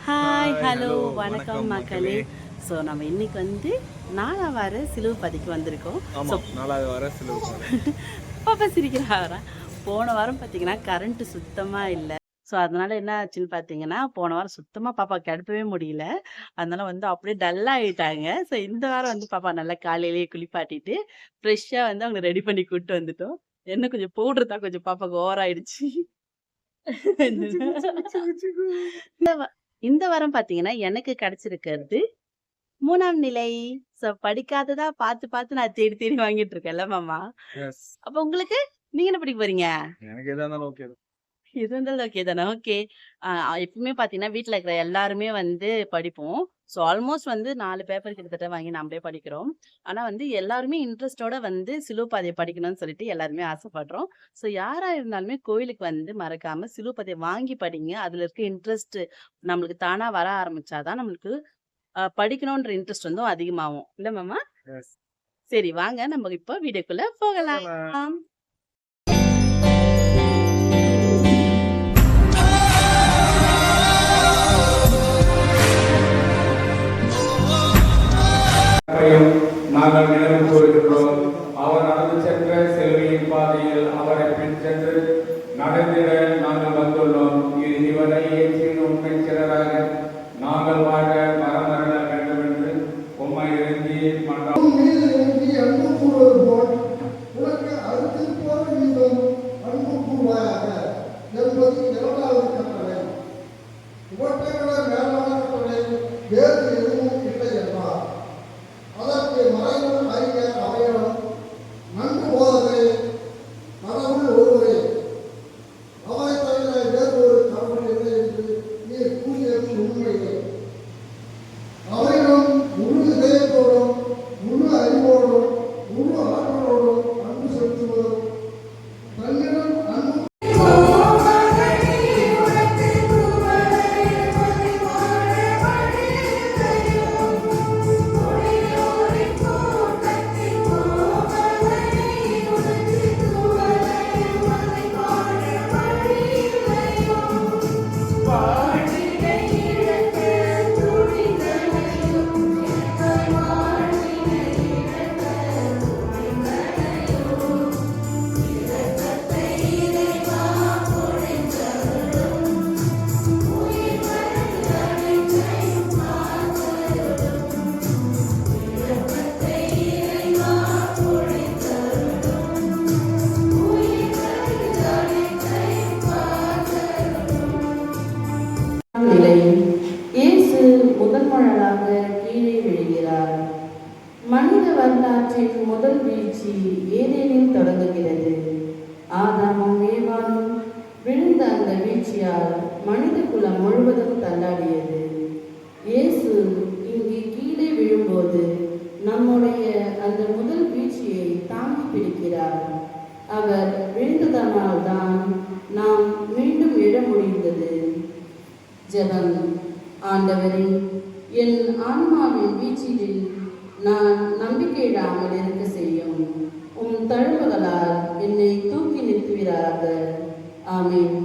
Hi hello வணக்கம் மக்களே. So நம்ம இன்னைக்கு வந்து 4ஆம் வார சிலுவை பதிக்கு வந்திருக்கோம். பாப்பா சிரிக்கிறா. போன வாரம் பார்த்தீங்கன்னா கரண்ட்டு சுத்தமாக இல்லை. ஸோ அதனால என்ன ஆச்சுன்னு பார்த்தீங்கன்னா, போன வாரம் சுத்தமாக பாப்பா கிளப்பவே முடியல. அதனால வந்து அப்படியே டல்லாகிட்டாங்க. ஸோ இந்த வாரம் வந்து பாப்பா நல்லா காலையிலேயே குளிப்பாட்டிட்டு ஃப்ரெஷ்ஷாக வந்து அவங்க ரெடி பண்ணி கூப்பிட்டு வந்துட்டோம். என்ன கொஞ்சம் பவுடர் தான் கொஞ்சம் பாப்பாவுக்கு ஓவர் ஆயிடுச்சு. இந்த வாரம் பாத்தீங்கன்னா எனக்கு கிடைச்சிருக்கிறது 3ஆம் நிலை. சோ படிக்காததா பார்த்து பார்த்து நான் தேடி தேடி வாங்கிட்டு இருக்கேன்ல மாமா. அப்ப உங்களுக்கு நீங்க என்ன படிக்க போறீங்க? எனக்கு எதா இருந்தாலும் ஓகே. இது இருந்தாலும் ஓகே தானே. ஓகே. எப்பவுமே பாத்தீங்கன்னா வீட்டுல இருக்கிற எல்லாருமே வந்து படிப்போம். ஸோ ஆல்மோஸ்ட் வந்து 4 பேப்பர் கிட்டத்தட்ட வாங்கி நம்மளே படிக்கிறோம். ஆனா வந்து எல்லாருமே இன்ட்ரெஸ்டோட வந்து சிலுவைப்பாதையை படிக்கணும்னு சொல்லிட்டு எல்லாருமே ஆசைப்படுறோம். ஸோ யாரா இருந்தாலுமே கோயிலுக்கு வந்து மறக்காம சிலுவைப்பாதையை வாங்கி படிங்க. அதுல இருக்க இன்ட்ரெஸ்ட் நம்மளுக்கு தானா வர ஆரம்பிச்சாதான் நம்மளுக்கு படிக்கணும்ன்ற இன்ட்ரெஸ்ட் வந்து அதிகமாகும். இல்ல மாமா? சரி வாங்க நம்ம இப்போ வீடியோக்குள்ள போகலாம். நாங்கள் நினைவு கூறுகின்றோம். அவர் நடந்து சென்ற சிலுவையின் பாதையில் அவரை பின் சென்று நடந்திட நாங்கள் வந்துள்ளோம். இறுதி வரை இயேசுவின் உண்மை சிலராக நாங்கள் வாழ மரமரண வேண்டும் என்று உம்மை இறங்கி அன்பு கூறுவது போல் உனக்கு அறுத்து போற வீதம் அன்பு கூறுவாயாக என்பது 2வது கட்டளை. இவற்றை விட மேலான கட்டளை வேறு எதுவும் இல்லை என்றார். அதற்கு மறைநூல் அறிஞர் அவையிடம், நன்கு போதகரே, கடவுள் ஒருவரே, அவரை தவிர வேறு ஒரு கடவுள் இல்லை என்று நீர் கூறியது உண்மையே. அவரிடம் முழு இதயத்தோடும் முழு அறிவோடும் முழு ஆற்றலோடும் அன்பு செலுத்துவதும் தன்னிடம் அன்பு நிலையில் இயேசு முதல் மழலாக கீழே விழுகிறார். மனித வரலாற்றின் முதல் வீழ்ச்சி ஏதேனில் தொடங்குகிறது. ஆதாமும் ஏவாளும் விழுந்த அந்த வீழ்ச்சியால் மனித குலம் முழுவதும் தள்ளாடியது. இயேசு இங்கே கீழே விழும்போது நம்முடைய அந்த முதல் வீழ்ச்சியை தாங்கி பிடிக்கிறார். அவர் விழுந்ததனால் தான் நாம் மீண்டும் எழ முடிந்தது. ஜெபம். ஆண்டவரே, என் ஆன்மாவின் வீச்சில் நான் நம்பிக்கையிடாமல் இருக்க செய்யும். உம் தழும்புகளால் என்னை தூக்கி நிறுத்துவீராக. ஆமென்.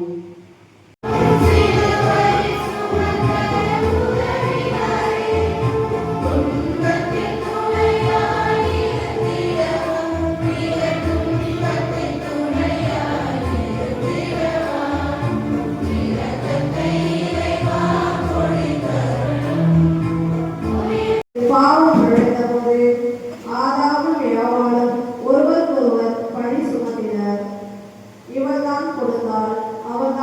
பாவம் இழந்தபோது ஆதாமும் ஏவாளும் ஒருவருக்கொருவர் பழி சுமத்தினர். இவர்தான் கொடுத்தால் அவர்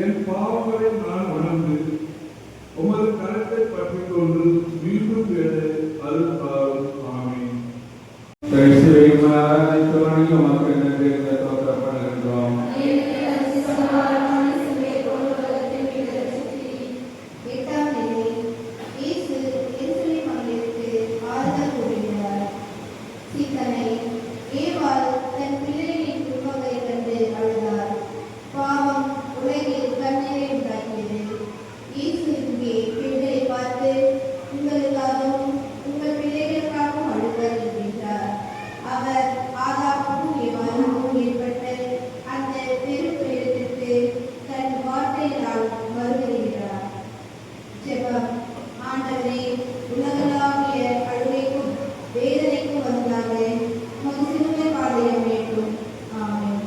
என் பாவங்களை நான் உணர்ந்து உமது கரத்தை பற்றிக் கொண்டு மீண்டும் எழ அருள் தாரும். ஆமென். கிறிஸ்துவையும் ஆராதித்து வணங்கி உமக்கு நன்றி தோற்றப்படுகின்றோம். அவர் ஆதாமுக்கும் ஏவாளுக்கும் ஏற்பட்ட அந்த பெருந்துயரத்திற்கு தன் வார்த்தையினால் மறுதலிக்கிறார். ஜெபம். ஆண்டவரே, உலகளாவிய அழுகைக்கும் வேதனைக்கும் பதிலாக உமது சிலுவை பாதையை வேண்டும். ஆமென்.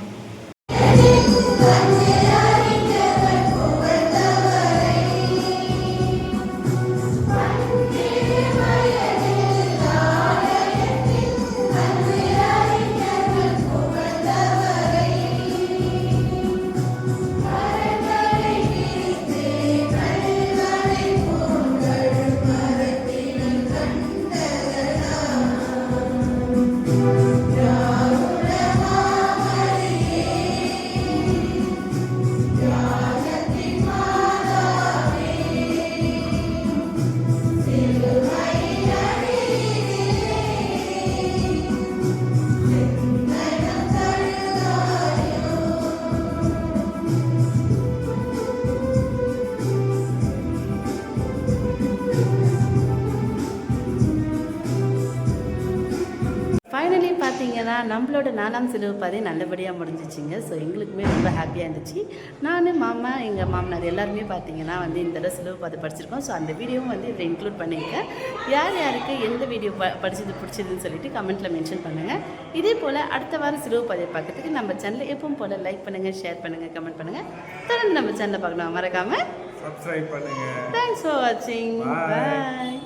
ஃபைனலி பார்த்தீங்கன்னா நம்மளோட 4ஆம் சிலுவை பாதை நல்லபடியாக முடிஞ்சிச்சிங்க. ஸோ எங்களுக்குமே ரொம்ப ஹாப்பியாக இருந்துச்சு. நான் மாமா எங்கள் மாமனார் எல்லாருமே பார்த்தீங்கன்னா வந்து இந்த தடவை சிலுவை பாதை படிச்சிருக்கோம். ஸோ அந்த வீடியோவும் வந்து இதில் இன்க்ளூட் பண்ணியிருக்கேன். யார் யாருக்கு எந்த வீடியோ படிச்சது பிடிச்சதுன்னு சொல்லிட்டு கமெண்ட்டில் மென்ஷன் பண்ணுங்கள். இதே போல் அடுத்த வாரம் சிலுவை பாதையை பார்க்கறதுக்கு நம்ம சேனலை எப்பவும் போல் லைக் பண்ணுங்கள், ஷேர் பண்ணுங்கள், கமெண்ட் பண்ணுங்கள். தொடர்ந்து நம்ம சேனலை பார்க்கணும் மறக்காமல் சப்ஸ்கிரைப் பண்ணுங்க. தேங்க்ஸ் ஃபார் வாட்சிங். பாய்.